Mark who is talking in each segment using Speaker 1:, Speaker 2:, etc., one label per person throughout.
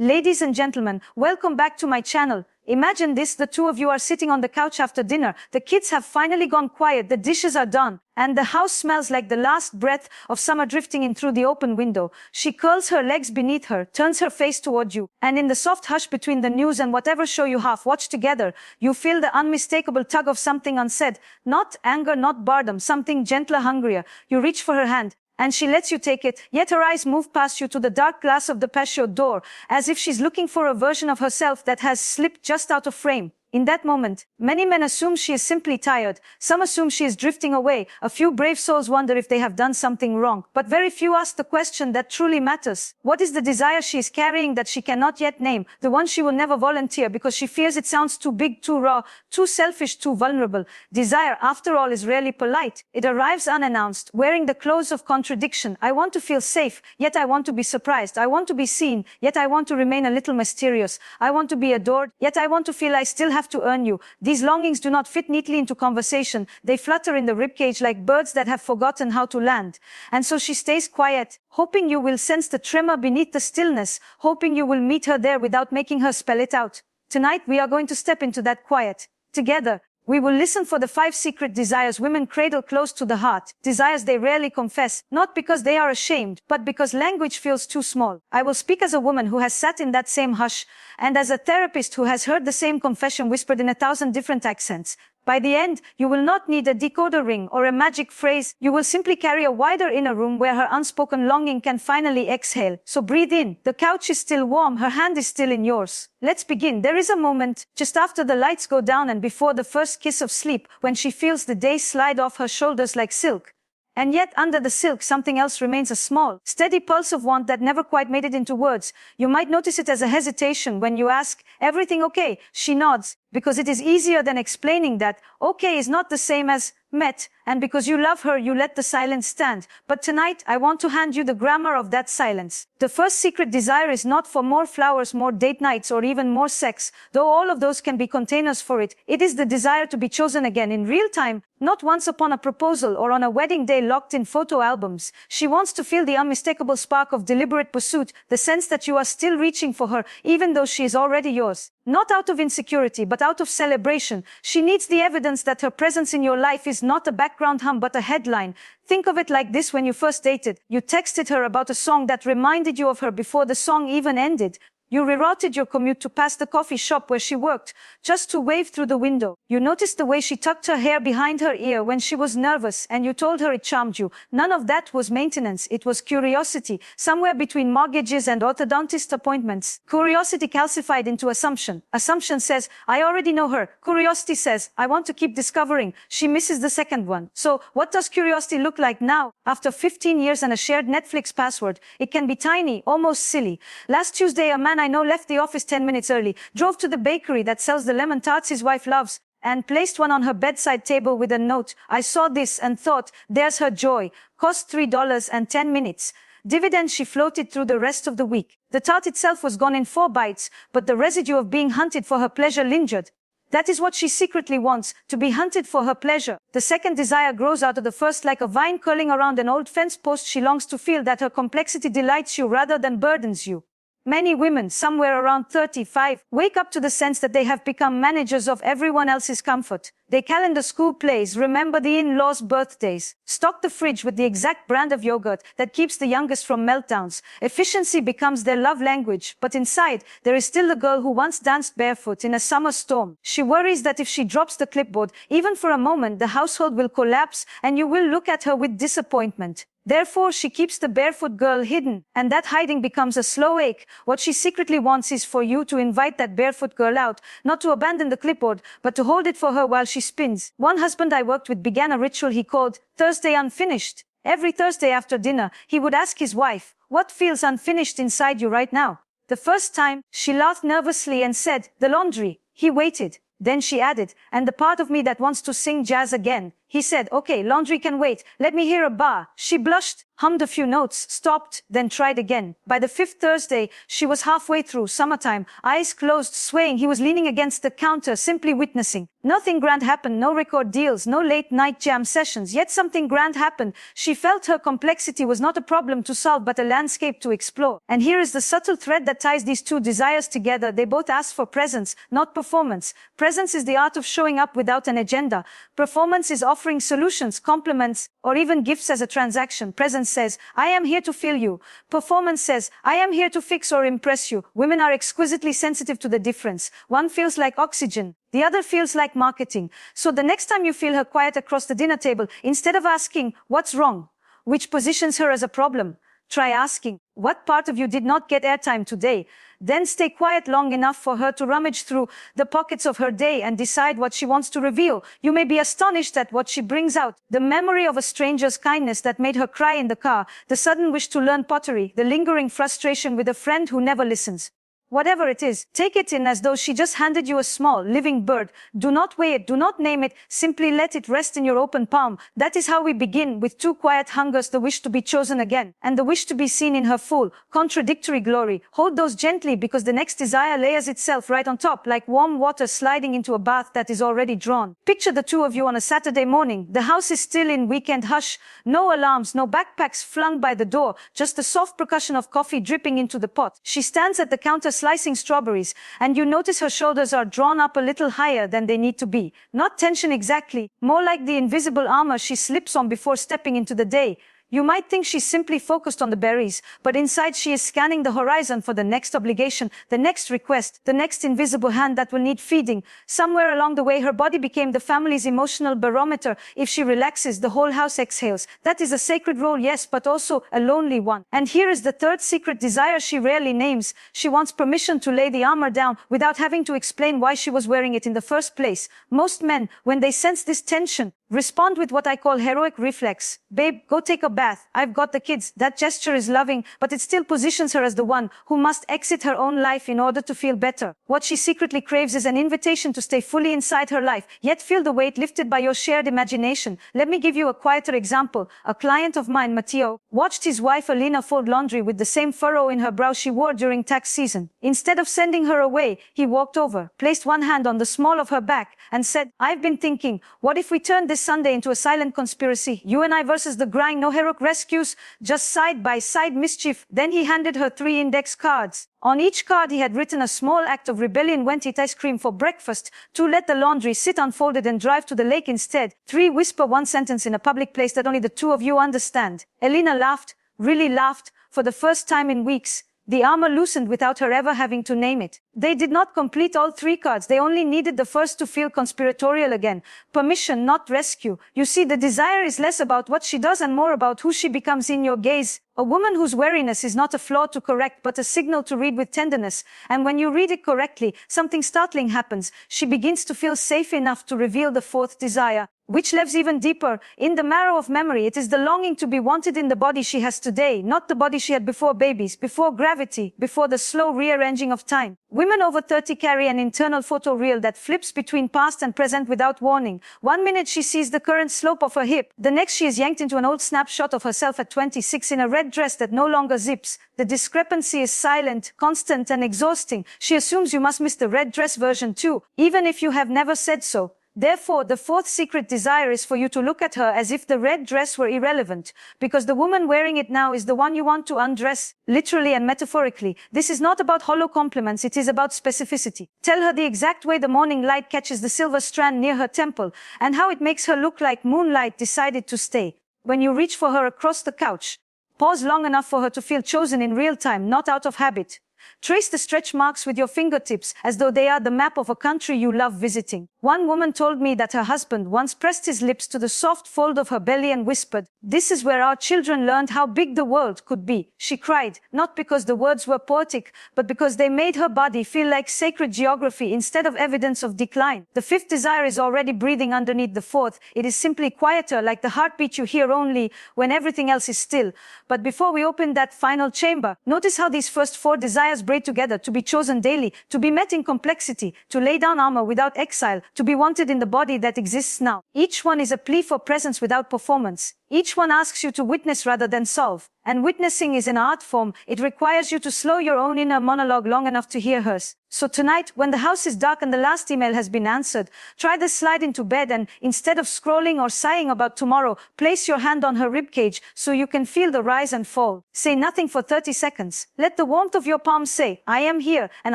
Speaker 1: Ladies and gentlemen, welcome back to my channel. Imagine this, the two of you are sitting on the couch after dinner, the kids have finally gone quiet, the dishes are done, and the house smells like the last breath of summer drifting in through the open window. She curls her legs beneath her, turns her face toward you, and in the soft hush between the news and whatever show you half watch together, you feel the unmistakable tug of something unsaid. Not anger, not boredom, something gentler, hungrier. You reach for her hand, and she lets you take it, yet her eyes move past you to the dark glass of the patio door, as if she's looking for a version of herself that has slipped just out of frame. In that moment, many men assume she is simply tired, some assume she is drifting away, a few brave souls wonder if they have done something wrong, but very few ask the question that truly matters. What is the desire she is carrying that she cannot yet name, the one she will never volunteer because she fears it sounds too big, too raw, too selfish, too vulnerable? Desire, after all, is rarely polite. It arrives unannounced, wearing the clothes of contradiction. I want to feel safe, yet I want to be surprised. I want to be seen, yet I want to remain a little mysterious. I want to be adored, yet I want to feel I still have to earn you. These longings do not fit neatly into conversation. They flutter in the ribcage like birds that have forgotten how to land. And so she stays quiet, hoping you will sense the tremor beneath the stillness, hoping you will meet her there without making her spell it out. Tonight we are going to step into that quiet. Together, we will listen for the 5 secret desires women cradle close to the heart, desires they rarely confess, not because they are ashamed, but because language feels too small. I will speak as a woman who has sat in that same hush, and as a therapist who has heard the same confession whispered in 1,000 different accents. By the end, you will not need a decoder ring or a magic phrase. You will simply carry a wider inner room where her unspoken longing can finally exhale. So breathe in. The couch is still warm. Her hand is still in yours. Let's begin. There is a moment, just after the lights go down and before the first kiss of sleep, when she feels the day slide off her shoulders like silk. And yet, under the silk, something else remains, a small, steady pulse of want that never quite made it into words. You might notice it as a hesitation when you ask, "Everything okay?" She nods, because it is easier than explaining that okay is not the same as met, and because you love her, you let the silence stand. But tonight, I want to hand you the grammar of that silence. The first secret desire is not for more flowers, more date nights, or even more sex, though all of those can be containers for it. It is the desire to be chosen again in real time, not once upon a proposal or on a wedding day locked in photo albums. She wants to feel the unmistakable spark of deliberate pursuit, the sense that you are still reaching for her, even though she is already yours. Not out of insecurity, but out of celebration. She needs the evidence that her presence in your life is not a background hum, but a headline. Think of it like this: when you first dated, you texted her about a song that reminded you of her before the song even ended. You rerouted your commute to pass the coffee shop where she worked, just to wave through the window. You noticed the way she tucked her hair behind her ear when she was nervous, and you told her it charmed you. None of that was maintenance, it was curiosity, somewhere between mortgages and orthodontist appointments. Curiosity calcified into assumption. Assumption says, I already know her. Curiosity says, I want to keep discovering. She misses the second one. So, what does curiosity look like now? After 15 years and a shared Netflix password, it can be tiny, almost silly. Last Tuesday, a man I know left the office 10 minutes early, drove to the bakery that sells the lemon tarts his wife loves, and placed one on her bedside table with a note. I saw this and thought, there's her joy. Cost $3 and 10 minutes. Dividend she floated through the rest of the week. The tart itself was gone in 4 bites, but the residue of being hunted for her pleasure lingered. That is what she secretly wants, to be hunted for her pleasure. The second desire grows out of the first like a vine curling around an old fence post. She longs to feel that her complexity delights you rather than burdens you. Many women, somewhere around 35, wake up to the sense that they have become managers of everyone else's comfort. They calendar school plays, remember the in-laws' birthdays, stock the fridge with the exact brand of yogurt that keeps the youngest from meltdowns. Efficiency becomes their love language, but inside, there is still the girl who once danced barefoot in a summer storm. She worries that if she drops the clipboard, even for a moment, the household will collapse and you will look at her with disappointment. Therefore, she keeps the barefoot girl hidden, and that hiding becomes a slow ache. What she secretly wants is for you to invite that barefoot girl out, not to abandon the clipboard, but to hold it for her while she spins. One husband I worked with began a ritual he called Thursday Unfinished. Every Thursday after dinner, he would ask his wife, "What feels unfinished inside you right now?" The first time, she laughed nervously and said, "The laundry." He waited. Then she added, "And the part of me that wants to sing jazz again." He said, "Okay, laundry can wait. Let me hear a bar." She blushed, hummed a few notes, stopped, then tried again. By the 5th Thursday, she was halfway through, summertime, eyes closed, swaying. He was leaning against the counter, simply witnessing. Nothing grand happened, no record deals, no late night jam sessions, yet something grand happened. She felt her complexity was not a problem to solve but a landscape to explore. And here is the subtle thread that ties these two desires together. They both ask for presence, not performance. Presence is the art of showing up without an agenda. Performance is offering solutions, compliments, or even gifts as a transaction. Presence says, I am here to feel you. Performance says, I am here to fix or impress you. Women are exquisitely sensitive to the difference. One feels like oxygen. The other feels like marketing. So the next time you feel her quiet across the dinner table, instead of asking, what's wrong, which positions her as a problem, try asking, what part of you did not get airtime today? Then stay quiet long enough for her to rummage through the pockets of her day and decide what she wants to reveal. You may be astonished at what she brings out. The memory of a stranger's kindness that made her cry in the car, the sudden wish to learn pottery, the lingering frustration with a friend who never listens. Whatever it is, take it in as though she just handed you a small, living bird. Do not weigh it, do not name it, simply let it rest in your open palm. That is how we begin, with two quiet hungers, the wish to be chosen again, and the wish to be seen in her full, contradictory glory. Hold those gently, because the next desire layers itself right on top, like warm water sliding into a bath that is already drawn. Picture the two of you on a Saturday morning. The house is still in weekend hush. No alarms, no backpacks flung by the door, just the soft percussion of coffee dripping into the pot. She stands at the counter slicing strawberries, and you notice her shoulders are drawn up a little higher than they need to be. Not tension exactly, more like the invisible armor she slips on before stepping into the day. You might think she's simply focused on the berries, but inside she is scanning the horizon for the next obligation, the next request, the next invisible hand that will need feeding. Somewhere along the way, her body became the family's emotional barometer. If she relaxes, the whole house exhales. That is a sacred role, yes, but also a lonely one. And here is the third secret desire she rarely names. She wants permission to lay the armor down without having to explain why she was wearing it in the first place. Most men, when they sense this tension, respond with what I call heroic reflex. Babe, go take a bath. I've got the kids. That gesture is loving, but it still positions her as the one who must exit her own life in order to feel better. What she secretly craves is an invitation to stay fully inside her life, yet feel the weight lifted by your shared imagination. Let me give you a quieter example. A client of mine, Matteo, watched his wife Alina fold laundry with the same furrow in her brow she wore during tax season. Instead of sending her away, he walked over, placed one hand on the small of her back, and said, I've been thinking, what if we turned this Sunday into a silent conspiracy? You and I versus the grind, no heroic rescues, just side-by-side mischief. Then he handed her 3 index cards. On each card he had written a small act of rebellion: 1, eat ice cream for breakfast; 2, let the laundry sit unfolded and drive to the lake instead; 3, whisper one sentence in a public place that only the two of you understand. Elena laughed, really laughed, for the first time in weeks. The armor loosened without her ever having to name it. They did not complete all 3 cards. They only needed the first to feel conspiratorial again. Permission, not rescue. You see, the desire is less about what she does and more about who she becomes in your gaze. A woman whose wariness is not a flaw to correct, but a signal to read with tenderness. And when you read it correctly, something startling happens. She begins to feel safe enough to reveal the 4th desire, which lives even deeper in the marrow of memory. It is the longing to be wanted in the body she has today, not the body she had before babies, before gravity, before the slow rearranging of time. Women over 30 carry an internal photo reel that flips between past and present without warning. One minute she sees the current slope of her hip. The next she is yanked into an old snapshot of herself at 26 in a red dress that no longer zips. The discrepancy is silent, constant, and exhausting. She assumes you must miss the red dress version too, even if you have never said so. Therefore, the 4th secret desire is for you to look at her as if the red dress were irrelevant, because the woman wearing it now is the one you want to undress, literally and metaphorically. This is not about hollow compliments, it is about specificity. Tell her the exact way the morning light catches the silver strand near her temple, and how it makes her look like moonlight decided to stay. When you reach for her across the couch, pause long enough for her to feel chosen in real time, not out of habit. Trace the stretch marks with your fingertips as though they are the map of a country you love visiting. One woman told me that her husband once pressed his lips to the soft fold of her belly and whispered, "This is where our children learned how big the world could be." She cried, not because the words were poetic, but because they made her body feel like sacred geography instead of evidence of decline. The 5th desire is already breathing underneath the 4th. It is simply quieter, like the heartbeat you hear only when everything else is still. But before we open that final chamber, notice how these first 4 desires braid together: to be chosen daily, to be met in complexity, to lay down armor without exile, to be wanted in the body that exists now. Each one is a plea for presence without performance. Each one asks you to witness rather than solve. And witnessing is an art form. It requires you to slow your own inner monologue long enough to hear hers. So tonight, when the house is dark and the last email has been answered, try this slide into bed and instead of scrolling or sighing about tomorrow, place your hand on her ribcage so you can feel the rise and fall. Say nothing for 30 seconds. Let the warmth of your palms say, I am here and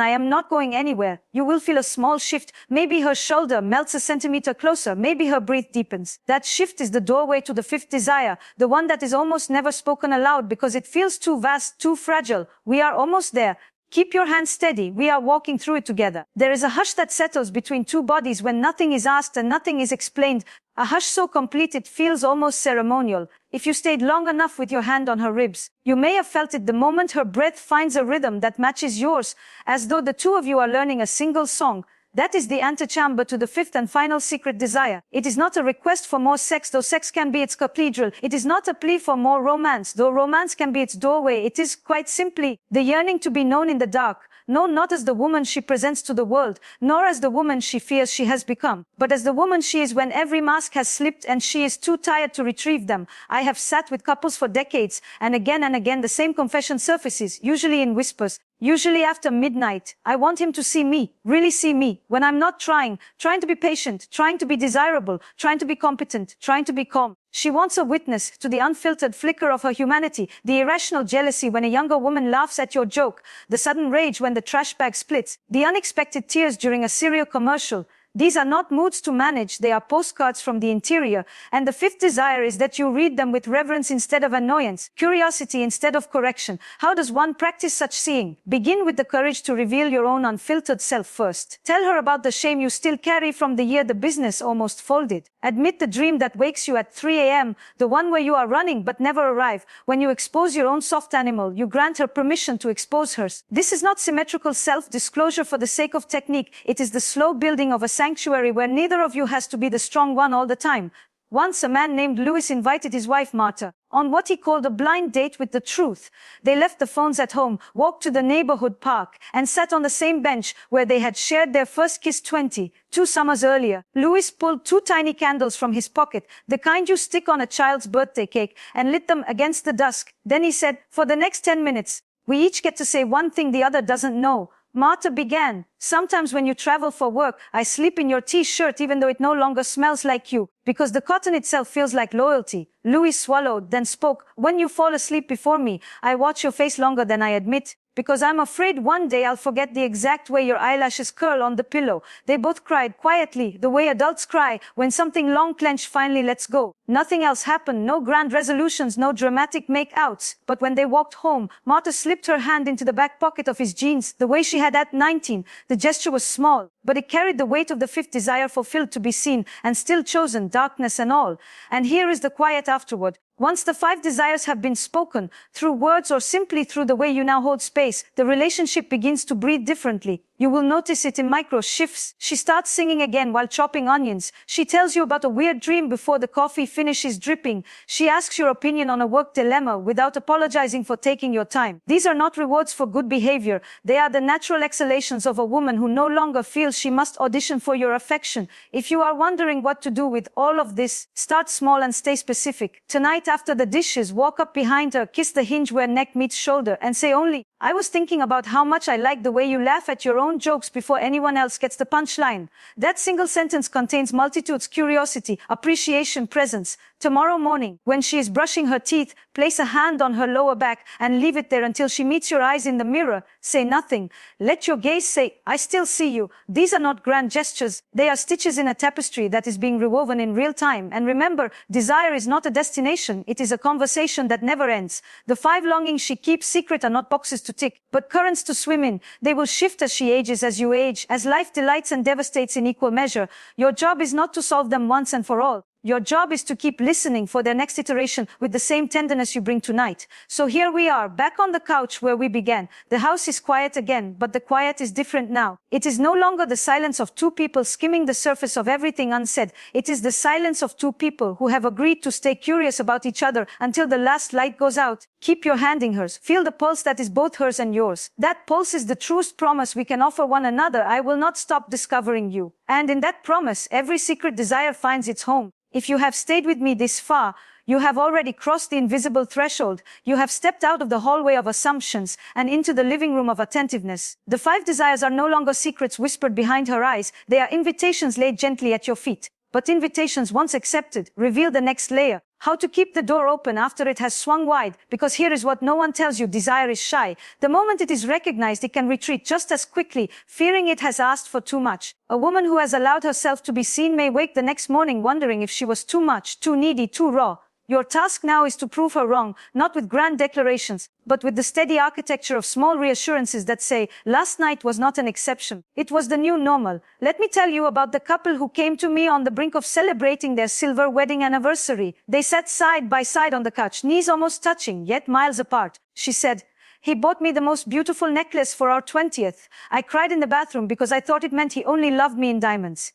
Speaker 1: I am not going anywhere. You will feel a small shift. Maybe her shoulder melts a centimeter closer. Maybe her breath deepens. That shift is the doorway to the fifth desire, the one that is almost never spoken aloud because it feels too vast, too fragile. We are almost there. Keep your hands steady. We are walking through it together. There is a hush that settles between two bodies when nothing is asked and nothing is explained. A hush so complete it feels almost ceremonial. If you stayed long enough with your hand on her ribs, you may have felt it the moment her breath finds a rhythm that matches yours, as though the two of you are learning a single song. That is the antechamber to the fifth and final secret desire. It is not a request for more sex, though sex can be its cathedral. It is not a plea for more romance, though romance can be its doorway. It is quite simply the yearning to be known in the dark. Known not as the woman she presents to the world, nor as the woman she fears she has become, but as the woman she is when every mask has slipped and she is too tired to retrieve them. I have sat with couples for decades, and again the same confession surfaces, usually in whispers. Usually after midnight. I want him to see me, really see me, when I'm not trying to be patient, trying to be desirable, trying to be competent, trying to be calm. She wants a witness to the unfiltered flicker of her humanity, the irrational jealousy when a younger woman laughs at your joke, the sudden rage when the trash bag splits, the unexpected tears during a cereal commercial. These are not moods to manage, they are postcards from the interior. And the fifth desire is that you read them with reverence instead of annoyance, curiosity instead of correction. How does one practice such seeing? Begin with the courage to reveal your own unfiltered self first. Tell her about the shame you still carry from the year the business almost folded. Admit the dream that wakes you at 3 a.m., the one where you are running but never arrive. When you expose your own soft animal, you grant her permission to expose hers. This is not symmetrical self-disclosure for the sake of technique. It is the slow building of a sanctuary where neither of you has to be the strong one all the time. Once a man named Louis invited his wife Martha on what he called a blind date with the truth. They left the phones at home, walked to the neighborhood park, and sat on the same bench where they had shared their first kiss 22 summers earlier. Louis pulled 2 tiny candles from his pocket, the kind you stick on a child's birthday cake, and lit them against the dusk. Then he said, for the next 10 minutes, we each get to say one thing the other doesn't know. Martha began, sometimes when you travel for work, I sleep in your t-shirt even though it no longer smells like you, because the cotton itself feels like loyalty. Louis swallowed, then spoke, when you fall asleep before me, I watch your face longer than I admit, because I'm afraid one day I'll forget the exact way your eyelashes curl on the pillow. They both cried quietly, the way adults cry when something long clenched finally lets go. Nothing else happened, no grand resolutions, no dramatic make-outs. But when they walked home, Martha slipped her hand into the back pocket of his jeans, the way she had at 19. The gesture was small, but it carried the weight of the fifth desire fulfilled to be seen and still chosen, darkness and all. And here is the quiet afterward. Once the 5 desires have been spoken, through words or simply through the way you now hold space, the relationship begins to breathe differently. You will notice it in micro shifts. She starts singing again while chopping onions. She tells you about a weird dream before the coffee finishes dripping. She asks your opinion on a work dilemma without apologizing for taking your time. These are not rewards for good behavior. They are the natural exhalations of a woman who no longer feels she must audition for your affection. If you are wondering what to do with all of this, start small and stay specific. Tonight, after the dishes, walk up behind her, kiss the hinge where neck meets shoulder, and say only, I was thinking about how much I like the way you laugh at your own jokes before anyone else gets the punchline. That single sentence contains multitudes: curiosity, appreciation, presence. Tomorrow morning, when she is brushing her teeth, place a hand on her lower back and leave it there until she meets your eyes in the mirror. Say nothing. Let your gaze say, I still see you. These are not grand gestures. They are stitches in a tapestry that is being rewoven in real time. And remember, desire is not a destination. It is a conversation that never ends. The 5 longings she keeps secret are not boxes to tick, but currents to swim in. They will shift as she ages, as you age, as life delights and devastates in equal measure. Your job is not to solve them once and for all. Your job is to keep listening for their next iteration with the same tenderness you bring tonight. So here we are, back on the couch where we began. The house is quiet again, but the quiet is different now. It is no longer the silence of 2 people skimming the surface of everything unsaid. It is the silence of 2 people who have agreed to stay curious about each other until the last light goes out. Keep your hand in hers. Feel the pulse that is both hers and yours. That pulse is the truest promise we can offer one another. I will not stop discovering you. And in that promise, every secret desire finds its home. If you have stayed with me this far, You have already crossed the invisible threshold. You have stepped out of the hallway of assumptions and into the living room of attentiveness. The 5 desires are no longer secrets whispered behind her eyes. They are invitations laid gently at your feet. But invitations once accepted reveal the next layer. How to keep the door open after it has swung wide, because here is what no one tells you: desire is shy. The moment it is recognized, it can retreat just as quickly, fearing it has asked for too much. A woman who has allowed herself to be seen may wake the next morning wondering if she was too much, too needy, too raw. Your task now is to prove her wrong, not with grand declarations, but with the steady architecture of small reassurances that say, last night was not an exception. It was the new normal. Let me tell you about the couple who came to me on the brink of celebrating their silver wedding anniversary. They sat side by side on the couch, knees almost touching, yet miles apart. She said, "He bought me the most beautiful necklace for our 20th. I cried in the bathroom because I thought it meant he only loved me in diamonds."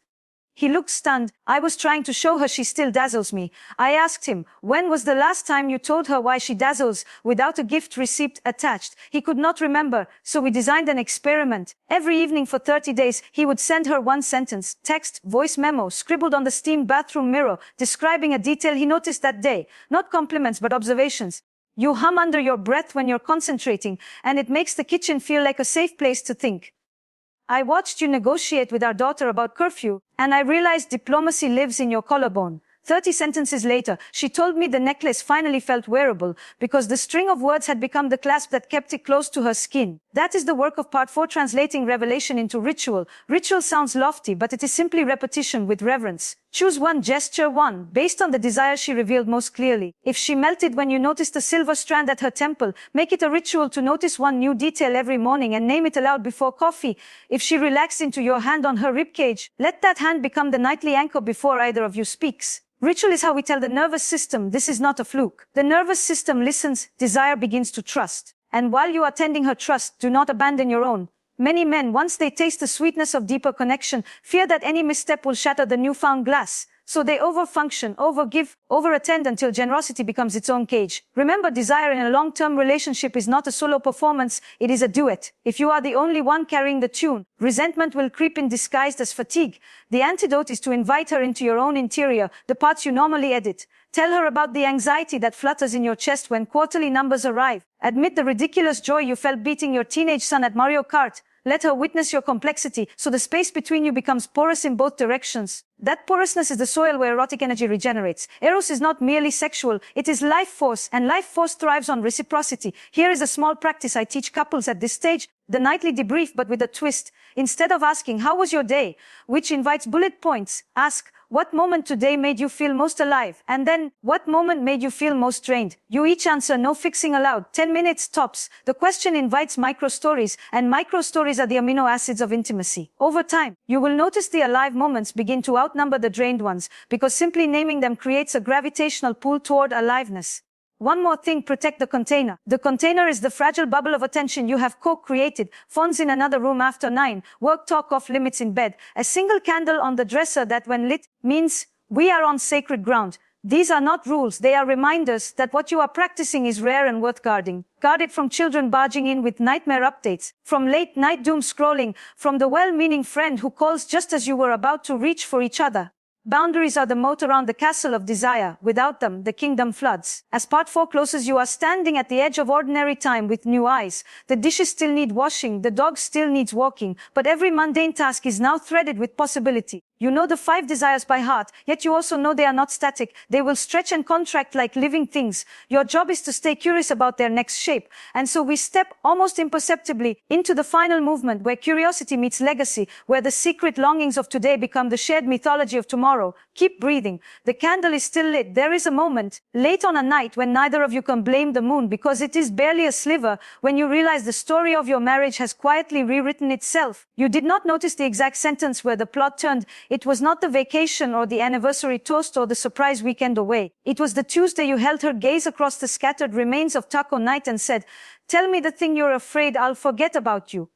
Speaker 1: He looked stunned. I was trying to show her she still dazzles me. I asked him, when was the last time you told her why she dazzles without a gift receipt attached? He could not remember, so we designed an experiment. Every evening for 30 days, he would send her one sentence, text, voice memo, scribbled on the steamed bathroom mirror, describing a detail he noticed that day. Not compliments, but observations. You hum under your breath when you're concentrating, and it makes the kitchen feel like a safe place to think. I watched you negotiate with our daughter about curfew, and I realized diplomacy lives in your collarbone. 30 sentences later, she told me the necklace finally felt wearable because the string of words had become the clasp that kept it close to her skin. That is the work of part 4, translating revelation into ritual. Ritual sounds lofty, but it is simply repetition with reverence. Choose one gesture, one, based on the desire she revealed most clearly. If she melted when you noticed a silver strand at her temple, make it a ritual to notice one new detail every morning and name it aloud before coffee. If she relaxed into your hand on her ribcage, let that hand become the nightly anchor before either of you speaks. Ritual is how we tell the nervous system this is not a fluke. The nervous system listens, desire begins to trust. And while you are tending her trust, do not abandon your own. Many men, once they taste the sweetness of deeper connection, fear that any misstep will shatter the newfound glass. So they overfunction, overgive, overattend until generosity becomes its own cage. Remember, desire in a long-term relationship is not a solo performance, it is a duet. If you are the only one carrying the tune, resentment will creep in disguised as fatigue. The antidote is to invite her into your own interior, the parts you normally edit. Tell her about the anxiety that flutters in your chest when quarterly numbers arrive. Admit the ridiculous joy you felt beating your teenage son at Mario Kart. Let her witness your complexity, so the space between you becomes porous in both directions. That porousness is the soil where erotic energy regenerates. Eros is not merely sexual, it is life force, and life force thrives on reciprocity. Here is a small practice I teach couples at this stage, the nightly debrief, but with a twist. Instead of asking, "How was your day?" which invites bullet points, ask, "What moment today made you feel most alive?" And then, "What moment made you feel most drained?" You each answer, no fixing allowed, 10 minutes tops. The question invites micro-stories, and micro-stories are the amino acids of intimacy. Over time, you will notice the alive moments begin to outnumber the drained ones, because simply naming them creates a gravitational pull toward aliveness. One more thing, protect the container. The container is the fragile bubble of attention you have co-created. Phones in another room after 9, work talk off limits in bed. A single candle on the dresser that when lit means we are on sacred ground. These are not rules, they are reminders that what you are practicing is rare and worth guarding. Guard it from children barging in with nightmare updates, from late night doom scrolling, from the well-meaning friend who calls just as you were about to reach for each other. Boundaries are the moat around the castle of desire. Without them, the kingdom floods. As part 4 closes, you are standing at the edge of ordinary time with new eyes. The dishes still need washing, the dog still needs walking, but every mundane task is now threaded with possibility. You know the 5 desires by heart, yet you also know they are not static. They will stretch and contract like living things. Your job is to stay curious about their next shape. And so we step almost imperceptibly into the final movement where curiosity meets legacy, where the secret longings of today become the shared mythology of tomorrow. Keep breathing. The candle is still lit. There is a moment, late on a night, when neither of you can blame the moon because it is barely a sliver, when you realize the story of your marriage has quietly rewritten itself. You did not notice the exact sentence where the plot turned. It was not the vacation or the anniversary toast or the surprise weekend away. It was the Tuesday you held her gaze across the scattered remains of taco night and said, "Tell me the thing you're afraid I'll forget about you."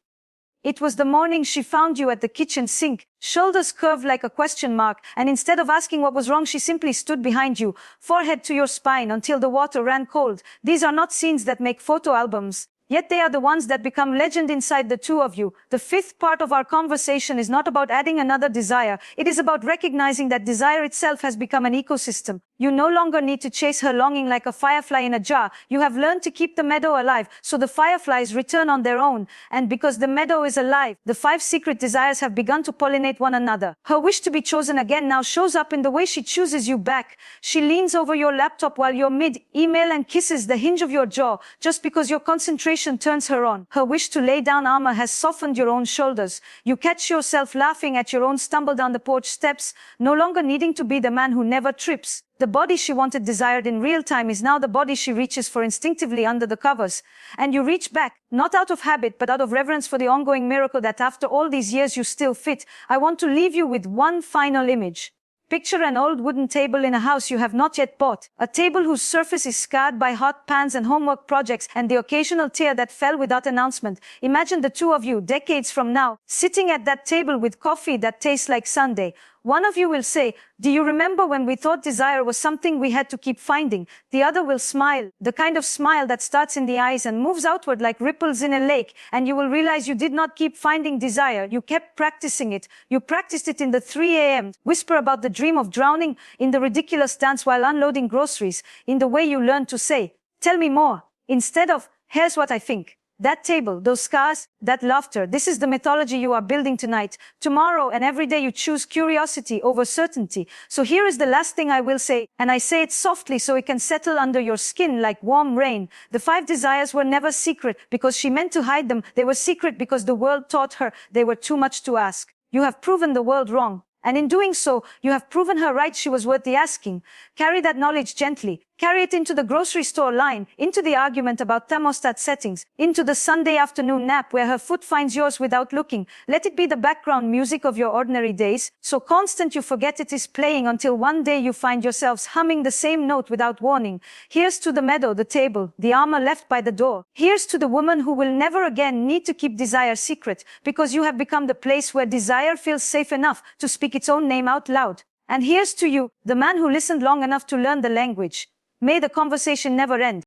Speaker 1: It was the morning she found you at the kitchen sink, shoulders curved like a question mark, and instead of asking what was wrong, she simply stood behind you, forehead to your spine until the water ran cold. These are not scenes that make photo albums. Yet they are the ones that become legend inside the two of you. The fifth part of our conversation is not about adding another desire. It is about recognizing that desire itself has become an ecosystem. You no longer need to chase her longing like a firefly in a jar. You have learned to keep the meadow alive, so the fireflies return on their own. And because the meadow is alive, the 5 secret desires have begun to pollinate one another. Her wish to be chosen again now shows up in the way she chooses you back. She leans over your laptop while you're mid-email and kisses the hinge of your jaw, just because your concentration turns her on. Her wish to lay down armor has softened your own shoulders. You catch yourself laughing at your own stumble down the porch steps, no longer needing to be the man who never trips. The body she wanted desired in real time is now the body she reaches for instinctively under the covers. And you reach back, not out of habit, but out of reverence for the ongoing miracle that after all these years you still fit. I want to leave you with one final image. Picture an old wooden table in a house you have not yet bought. A table whose surface is scarred by hot pans and homework projects and the occasional tear that fell without announcement. Imagine the two of you, decades from now, sitting at that table with coffee that tastes like Sunday. One of you will say, "Do you remember when we thought desire was something we had to keep finding?" The other will smile, the kind of smile that starts in the eyes and moves outward like ripples in a lake, and you will realize you did not keep finding desire, you kept practicing it. You practiced it in the 3 a.m. whisper about the dream of drowning, in the ridiculous dance while unloading groceries, in the way you learned to say, "Tell me more," instead of, "Here's what I think." That table, those scars, that laughter, this is the mythology you are building tonight. Tomorrow and every day you choose curiosity over certainty. So here is the last thing I will say, and I say it softly so it can settle under your skin like warm rain. The 5 desires were never secret because she meant to hide them. They were secret because the world taught her they were too much to ask. You have proven the world wrong. And in doing so, you have proven her right. She was worth the asking. Carry that knowledge gently. Carry it into the grocery store line, into the argument about thermostat settings, into the Sunday afternoon nap where her foot finds yours without looking. Let it be the background music of your ordinary days, so constant you forget it is playing until one day you find yourselves humming the same note without warning. Here's to the meadow, the table, the armor left by the door. Here's to the woman who will never again need to keep desire secret, because you have become the place where desire feels safe enough to speak its own name out loud. And here's to you, the man who listened long enough to learn the language. May the conversation never end.